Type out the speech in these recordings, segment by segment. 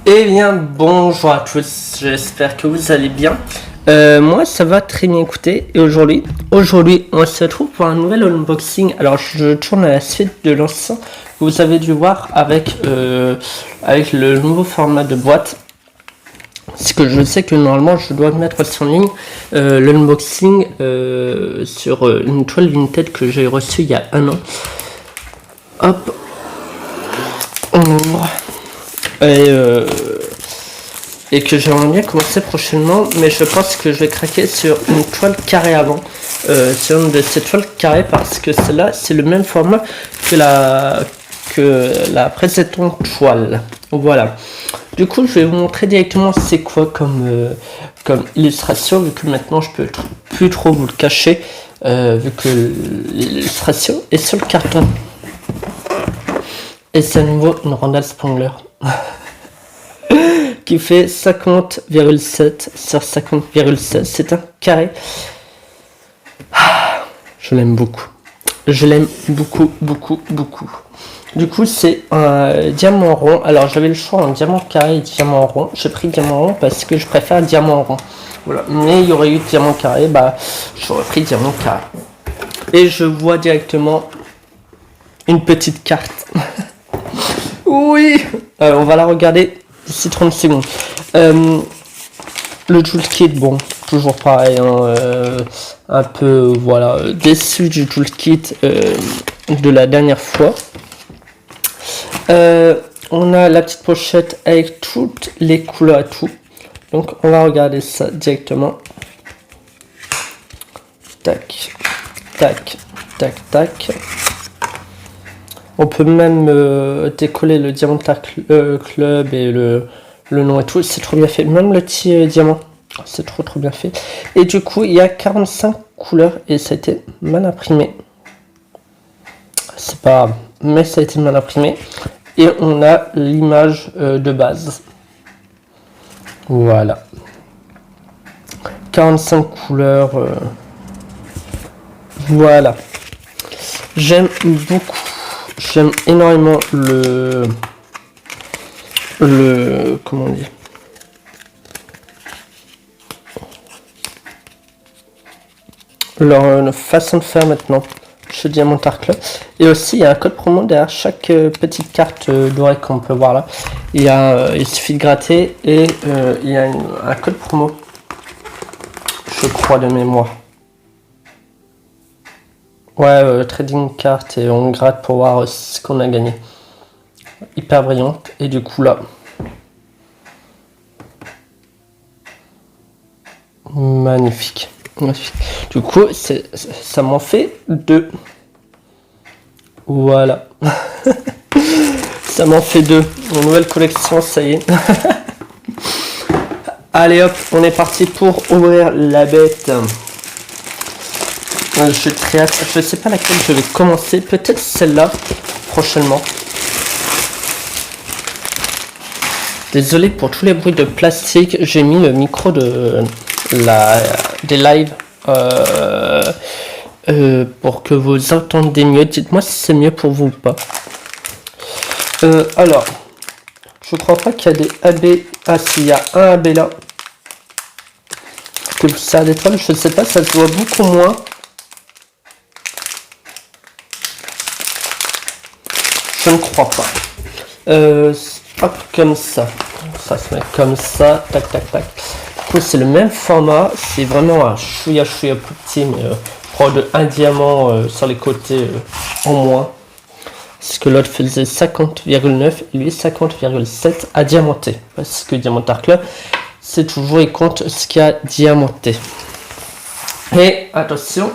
Eh bien, bonjour à tous, j'espère que vous allez bien. Moi, ça va très bien écouter. Et aujourd'hui, on se retrouve pour un nouvel unboxing. Alors, je tourne à la suite de l'ancien que vous avez dû voir avec le nouveau format de boîte. Parce que je sais que normalement, je dois mettre en ligne l'unboxing sur une toile Vinted que j'ai reçue il y a un an. Hop, on ouvre. Et que j'aimerais bien commencer prochainement, mais je pense que je vais craquer sur une toile carrée avant, sur une de ces toiles carrées, parce que celle-là c'est le même format que la précédente toile. Voilà. Du coup, je vais vous montrer directement c'est quoi comme illustration, vu que maintenant je peux plus trop vous le cacher, vu que l'illustration est sur le carton. Et c'est à nouveau une rondelle Spangler. Qui fait 50,7 sur 50,16. C'est un carré. Je l'aime beaucoup. Je l'aime beaucoup, beaucoup, beaucoup. Du coup, c'est un diamant rond. Alors, j'avais le choix en diamant carré et diamant rond. J'ai pris diamant rond parce que je préfère diamant rond. Voilà. Mais il y aurait eu diamant carré, bah, j'aurais pris diamant carré. Et je vois directement une petite carte. Oui. On va la regarder d'ici 30 secondes. Le toolkit, bon, toujours pareil, hein, un peu, voilà, déçu du toolkit de la dernière fois. On a la petite pochette avec toutes les couleurs et tout. Donc, on va regarder ça directement. Tac, tac, tac, tac. On peut même décoller le Diamantar Club et le nom et tout. C'est trop bien fait. Même le petit diamant. C'est trop bien fait. Et du coup, il y a 45 couleurs et ça a été mal imprimé. C'est pas grave, mais ça a été mal imprimé. Et on a l'image de base. Voilà. 45 couleurs. Voilà. J'aime beaucoup. J'aime énormément le comment on dit, leur façon de faire maintenant chez Diamantar Club. Et aussi il y a un code promo derrière chaque petite carte dorée qu'on peut voir là. Il suffit de gratter et il y a un code promo, je crois, de mémoire. Ouais, trading carte, et on gratte pour voir ce qu'on a gagné. Hyper brillante. Et du coup là, magnifique. Du coup, ça m'en fait 2. Voilà. Ça m'en fait 2. Une nouvelle collection, ça y est. Allez hop, on est parti pour ouvrir la bête. Je suis très hâte. Je sais pas laquelle je vais commencer. Peut-être celle-là prochainement. Désolé pour tous les bruits de plastique. J'ai mis le micro des lives pour que vous entendez mieux. Dites-moi si c'est mieux pour vous ou pas. Alors, je crois pas qu'il y a des AB. Ah, s'il y a un AB là. Que ça a des toiles, je sais pas, ça se voit beaucoup moins. Je ne crois pas. Hop, comme ça. Ça se met comme ça. Tac, tac, tac. Du coup, c'est le même format. C'est vraiment un chouïa plus petit, mais je crois de 1 diamant sur les côtés en moins. Parce que l'autre faisait 50,9 et lui 50,7 à diamanter. Parce que Diamantar Club, c'est toujours, il compte ce qu'il y a diamanté. Et attention.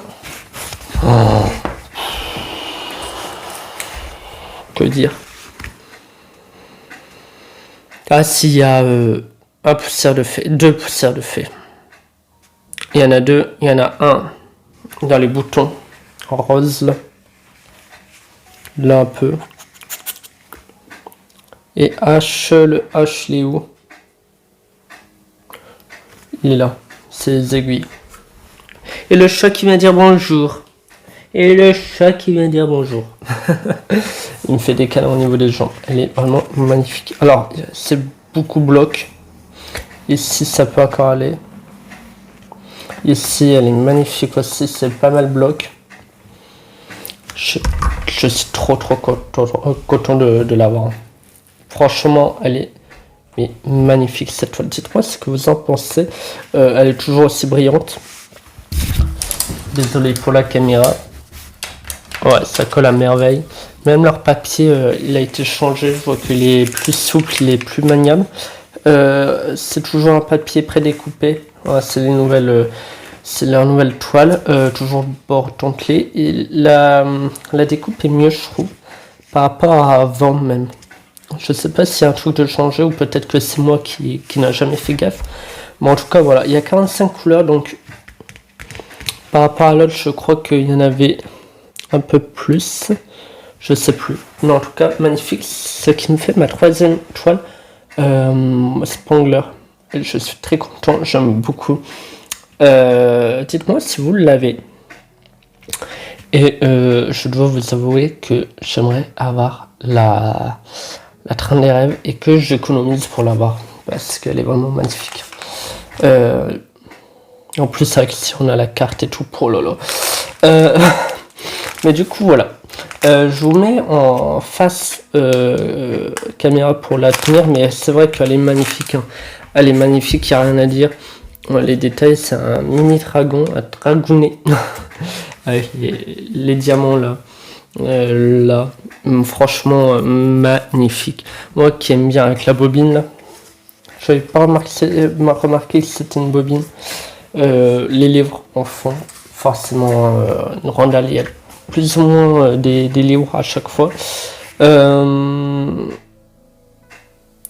Que dire? Ah, s'il y a un poussière de fée, 2 poussières de fée. Il y en a 2, il y en a un dans les boutons en rose là. Là un peu. Et H, le H, il est où? Il est là, c'est les aiguilles. Et le chat qui vient dire bonjour. Et le chat qui vient dire bonjour. Il me fait des câlins au niveau des jambes. Elle est vraiment magnifique. Alors, c'est beaucoup bloc. Ici, ça peut encore aller. Ici, elle est magnifique aussi, c'est pas mal bloc. Je suis trop content de l'avoir. Franchement, elle est magnifique cette toile. Dites-moi ce que vous en pensez. Elle est toujours aussi brillante. Désolé pour la caméra. Ouais, ça colle à merveille. Même leur papier, il a été changé. Je vois qu'il est plus souple, il est plus maniable. C'est toujours un papier prédécoupé. Ouais, c'est les nouvelles. C'est leur nouvelle toile, toujours bord dentelé. Et la découpe est mieux, je trouve, par rapport à avant même. Je sais pas s'il y a un truc de changer ou peut-être que c'est moi qui n'a jamais fait gaffe. Mais en tout cas, voilà, il y a 45 couleurs, donc par rapport à l'autre, je crois qu'il y en avait un peu plus. Je sais plus. Mais en tout cas, magnifique. Ce qui me fait ma troisième toile, Spangler. Et je suis très content, j'aime beaucoup. Dites-moi si vous l'avez. Et je dois vous avouer que j'aimerais avoir la train des rêves et que j'économise pour l'avoir parce qu'elle est vraiment magnifique. En plus avec si on a la carte et tout pour Lolo. Mais du coup voilà. Je vous mets en face caméra pour la tenir, mais c'est vrai qu'elle est magnifique. Hein. Elle est magnifique, il n'y a rien à dire. Les détails, c'est un mini dragon, un dragounet, avec les diamants là. Là, franchement magnifique. Moi qui aime bien avec la bobine là, je n'avais pas remarqué que c'était une bobine. Les livres en fond, forcément une rondelle, il y a plus ou moins des livres à chaque fois. Ouais,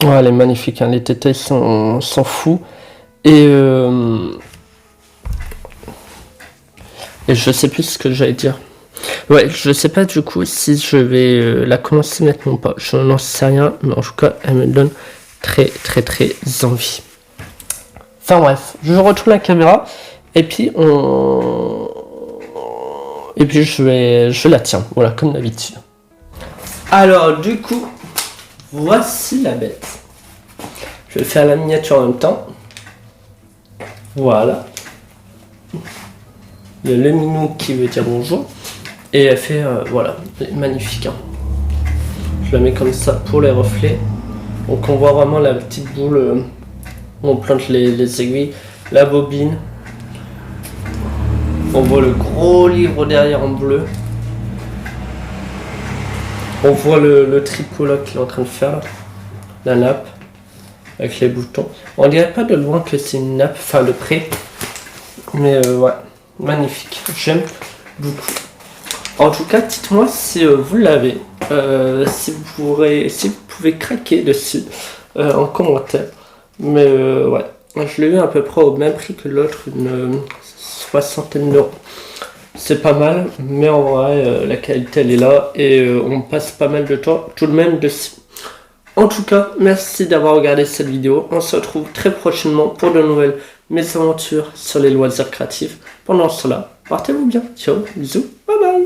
elle est magnifique, hein. Les détails sont fous. Et je sais plus ce que j'allais dire. Ouais, je sais pas du coup si je vais la commencer maintenant ou pas. Je n'en sais rien, mais en tout cas, elle me donne très envie. Enfin bref, je retourne la caméra et puis je la tiens. Voilà, comme d'habitude. Alors du coup, voici la bête. Je vais faire la miniature en même temps. Voilà. Il y a le minou qui veut dire bonjour. Et elle fait, voilà, elle est magnifique. Hein. Je la mets comme ça pour les reflets. Donc on voit vraiment la petite boule où on plante les aiguilles. La bobine. On voit le gros livre derrière en bleu. On voit le tricot là qu'il est en train de faire. Là. La nappe. Avec les boutons. On dirait pas de loin que c'est une nappe, enfin de près. Mais ouais, magnifique. J'aime beaucoup. En tout cas, dites-moi si vous l'avez. Si vous pouvez craquer dessus en commentaire. Mais ouais, je l'ai eu à peu près au même prix que l'autre, une soixantaine d'euros. C'est pas mal, mais en vrai, la qualité elle est là et on passe pas mal de temps tout de même dessus. En tout cas, merci d'avoir regardé cette vidéo. On se retrouve très prochainement pour de nouvelles mésaventures sur les loisirs créatifs. Pendant cela, portez-vous bien. Ciao, bisous, bye bye.